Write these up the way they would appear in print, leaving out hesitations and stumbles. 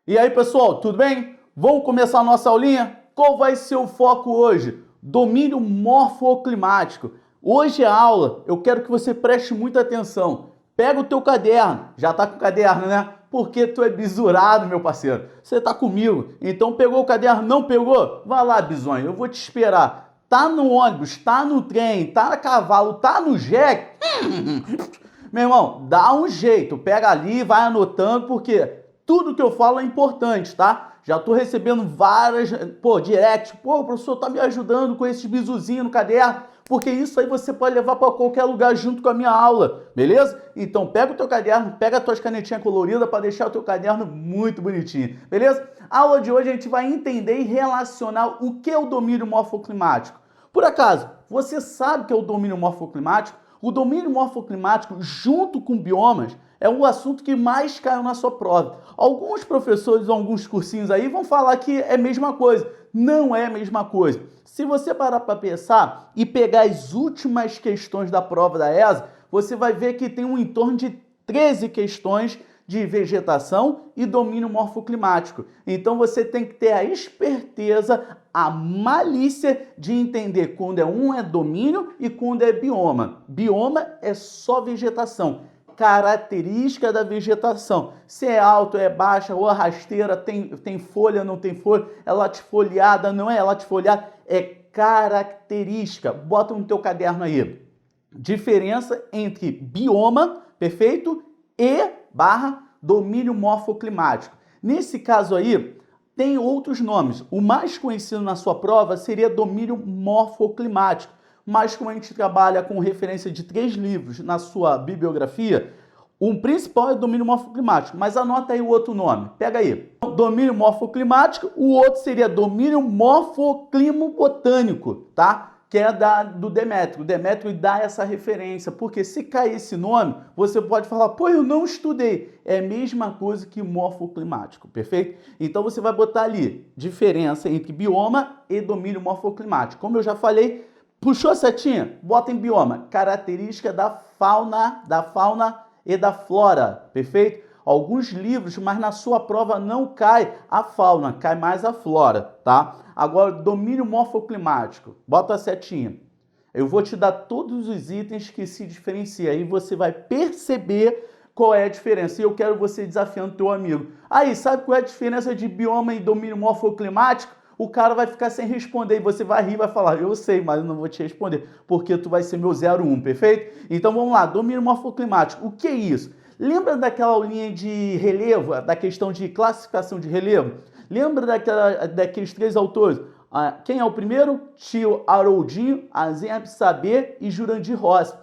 E aí, pessoal, tudo bem? Vamos começar a nossa aulinha? Qual vai ser o foco hoje? Domínio morfoclimático. Hoje a aula, eu quero que você preste muita atenção. Pega o teu caderno, já tá com o caderno, né? Porque tu é bisurado, meu parceiro. Você tá comigo. Então pegou o caderno, não pegou? Vai lá, bisonho, eu vou te esperar. Tá no ônibus, tá no trem, tá a cavalo, tá no jegue. Meu irmão, dá um jeito. Pega ali, vai anotando, porque tudo que eu falo é importante, tá? Já tô recebendo várias, direct. O professor tá me ajudando com esses bizuzinhos no caderno, porque isso aí você pode levar para qualquer lugar junto com a minha aula, beleza? Então pega o teu caderno, pega as tuas canetinhas coloridas para deixar o teu caderno muito bonitinho, beleza? A aula de hoje a gente vai entender e relacionar o que é o domínio morfoclimático. Por acaso, você sabe o que é o domínio morfoclimático? O domínio morfoclimático, junto com biomas, é o assunto que mais caiu na sua prova. Alguns professores, alguns cursinhos aí vão falar que é a mesma coisa. Não é a mesma coisa. Se você parar para pensar e pegar as últimas questões da prova da ESA, você vai ver que tem em torno de 13 questões de vegetação e domínio morfoclimático. Então você tem que ter a esperteza, a malícia de entender quando é domínio e quando é bioma. Bioma é só vegetação, característica da vegetação. Se é alto, é baixa, ou rasteira, tem folha, não tem folha, é latifoliada, não é latifoliada, é característica. Bota no teu caderno aí. Diferença entre bioma, perfeito, e domínio morfoclimático. Nesse caso aí, tem outros nomes. O mais conhecido na sua prova seria domínio morfoclimático. Mas como a gente trabalha com referência de 3 livros na sua bibliografia, o principal é domínio morfoclimático, mas anota aí o outro nome. Pega aí. Domínio morfoclimático, o outro seria domínio morfoclimobotânico, tá? Que é do Demétrio. O Demétrio dá essa referência, porque se cair esse nome, você pode falar, eu não estudei. É a mesma coisa que morfoclimático, perfeito? Então você vai botar ali diferença entre bioma e domínio morfoclimático. Como eu já falei, puxou a setinha? Bota em bioma. Característica da fauna e da flora, perfeito? Alguns livros, mas na sua prova não cai a fauna, cai mais a flora, tá? Agora, domínio morfoclimático, bota a setinha. Eu vou te dar todos os itens que se diferenciam, aí você vai perceber qual é a diferença. E eu quero você desafiando teu amigo. Aí, sabe qual é a diferença de bioma e domínio morfoclimático? O cara vai ficar sem responder e você vai rir e vai falar, eu sei, mas eu não vou te responder, porque tu vai ser meu 01, perfeito? Então vamos lá, domínio morfoclimático, o que é isso? Lembra daquela aulinha de relevo, da questão de classificação de relevo? Lembra daqueles 3 autores? Quem é o primeiro? Tio Haroldinho, Azem Absaber e Jurandir Rossi.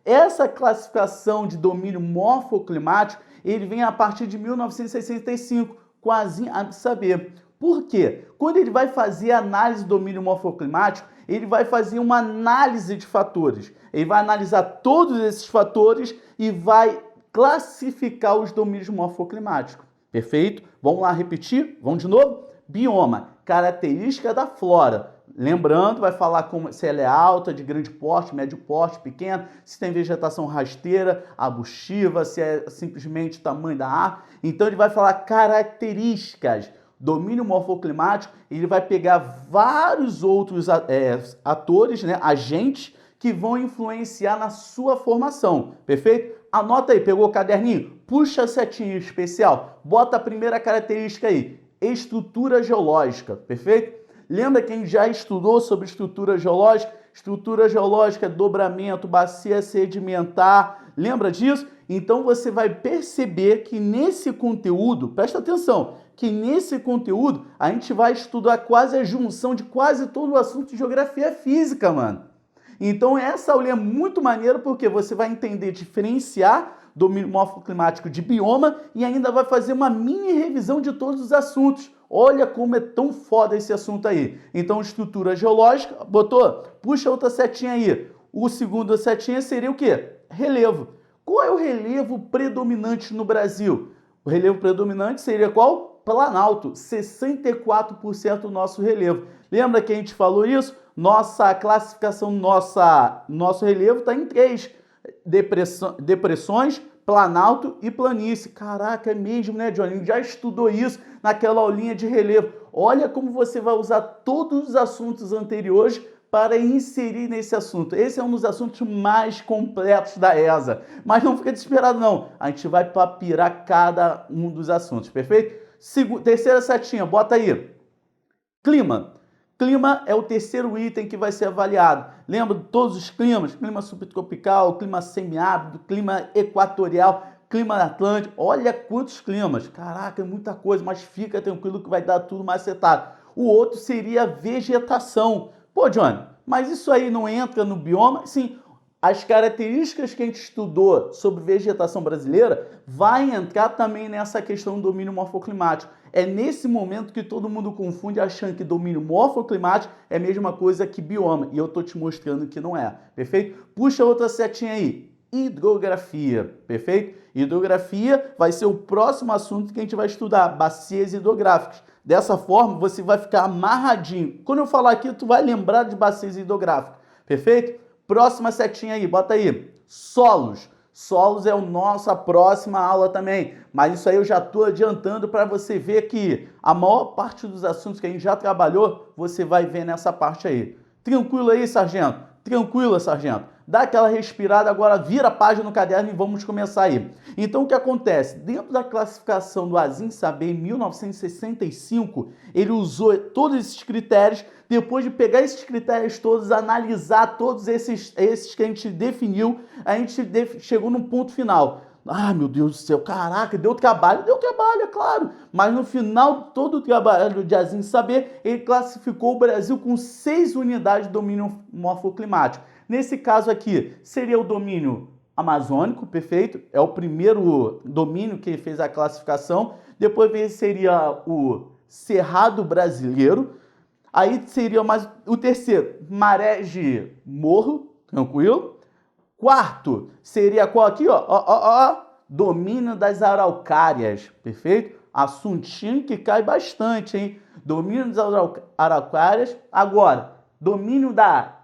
Essa classificação de domínio morfoclimático, ele vem a partir de 1965, com Azem Absaber. Por quê? Quando ele vai fazer a análise do domínio morfoclimático, ele vai fazer uma análise de fatores. Ele vai analisar todos esses fatores e vai classificar os domínios morfoclimáticos. Perfeito? Vamos lá repetir? Vamos de novo? Bioma, característica da flora. Lembrando, vai falar se ela é alta, de grande porte, médio porte, pequena, se tem vegetação rasteira, arbustiva, se é simplesmente o tamanho da árvore. Então ele vai falar características. Domínio morfoclimático, ele vai pegar vários outros atores, né, agentes, que vão influenciar na sua formação, perfeito? Anota aí, pegou o caderninho? Puxa a setinha especial, bota a primeira característica aí, estrutura geológica, perfeito? Lembra que a gente já estudou sobre estrutura geológica? Estrutura geológica, dobramento, bacia sedimentar, lembra disso? Então você vai perceber que nesse conteúdo, presta atenção, que nesse conteúdo a gente vai estudar quase a junção de quase todo o assunto de geografia física, mano. Então essa aula é muito maneira porque você vai entender diferenciar domínio morfoclimático de bioma e ainda vai fazer uma mini revisão de todos os assuntos. Olha como é tão foda esse assunto aí. Então estrutura geológica, botou? Puxa outra setinha aí. O segundo setinha seria o quê? Relevo. Qual é o relevo predominante no Brasil? O relevo predominante seria qual? Planalto, 64% do nosso relevo. Lembra que a gente falou isso? Nossa classificação, nosso relevo está em 3. Depressões, planalto e planície. Caraca, é mesmo, né, Johnny? Já estudou isso naquela aulinha de relevo. Olha como você vai usar todos os assuntos anteriores para inserir nesse assunto. Esse é um dos assuntos mais completos da ESA. Mas não fica desesperado, não. A gente vai papirar cada um dos assuntos, perfeito? Terceira setinha, bota aí. Clima. Clima é o terceiro item que vai ser avaliado. Lembra de todos os climas? Clima subtropical, clima semiárido, clima equatorial, clima atlântico. Olha quantos climas. Caraca, é muita coisa, mas fica tranquilo que vai dar tudo macetado. O outro seria vegetação. Pô, Johnny, mas isso aí não entra no bioma? Sim, as características que a gente estudou sobre vegetação brasileira vai entrar também nessa questão do domínio morfoclimático. É nesse momento que todo mundo confunde achando que domínio morfoclimático é a mesma coisa que bioma. E eu tô te mostrando que não é, perfeito? Puxa outra setinha aí. Hidrografia, perfeito? Hidrografia vai ser o próximo assunto que a gente vai estudar, bacias hidrográficas. Dessa forma, você vai ficar amarradinho. Quando eu falar aqui, tu vai lembrar de bacias hidrográficas, perfeito? Próxima setinha aí, bota aí. Solos. Solos é a nossa próxima aula também, mas isso aí eu já estou adiantando para você ver que a maior parte dos assuntos que a gente já trabalhou, você vai ver nessa parte aí. Tranquilo aí, sargento? Tranquilo, sargento? Dá aquela respirada, agora vira a página no caderno e vamos começar aí. Então, o que acontece? Dentro da classificação do Azim Saber, em 1965, ele usou todos esses critérios. Depois de pegar esses critérios todos, analisar todos esses que a gente definiu, a gente chegou num ponto final. Ah, meu Deus do céu, caraca, deu trabalho, é claro. Mas no final, todo o trabalho de Azim Saber, ele classificou o Brasil com 6 unidades de domínio morfoclimático. Nesse caso aqui, seria o domínio amazônico, perfeito? É o primeiro domínio que ele fez a classificação. Depois seria o Cerrado Brasileiro. Aí seria mais o terceiro, marés de morro, tranquilo. Quarto, seria qual aqui, ó? Domínio das araucárias, perfeito? Assuntinho que cai bastante, hein? Domínio das araucárias. Agora, domínio da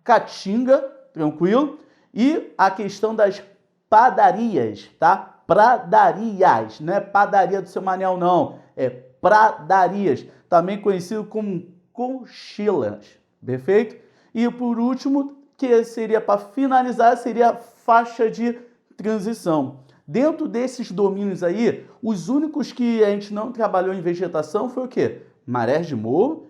caatinga, tranquilo? E a questão das padarias, tá? Pradarias, não é padaria do seu Manel, não. É pradarias, também conhecido como conchilas, perfeito? E por último, que seria para finalizar, seria a faixa de transição. Dentro desses domínios aí, os únicos que a gente não trabalhou em vegetação foi o quê? Marés de morro,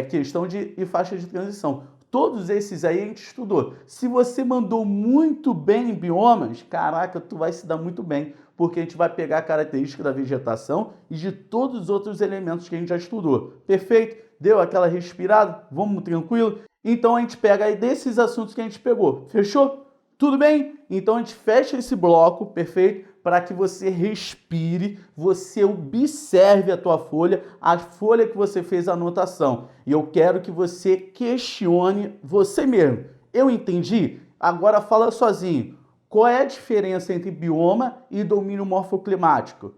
questão e faixa de transição. Todos esses aí a gente estudou. Se você mandou muito bem em biomas, caraca, tu vai se dar muito bem, porque a gente vai pegar a característica da vegetação e de todos os outros elementos que a gente já estudou. Perfeito? Deu aquela respirada? Vamos tranquilo? Então a gente pega aí desses assuntos que a gente pegou. Fechou? Tudo bem? Então a gente fecha esse bloco, perfeito? Para que você respire, você observe a tua folha, a folha que você fez a anotação. E eu quero que você questione você mesmo. Eu entendi? Agora fala sozinho. Qual é a diferença entre bioma e domínio morfoclimático?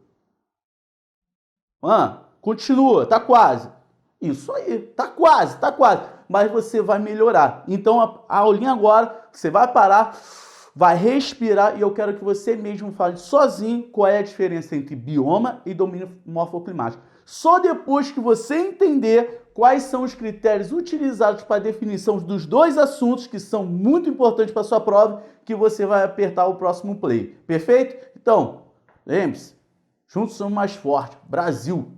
Continua, tá quase. Isso aí, tá quase. Mas você vai melhorar. Então a aulinha agora, você vai parar, vai respirar e eu quero que você mesmo fale sozinho qual é a diferença entre bioma e domínio morfoclimático. Só depois que você entender quais são os critérios utilizados para a definição dos dois assuntos que são muito importantes para a sua prova, que você vai apertar o próximo play. Perfeito? Então, lembre-se, juntos somos mais fortes. Brasil!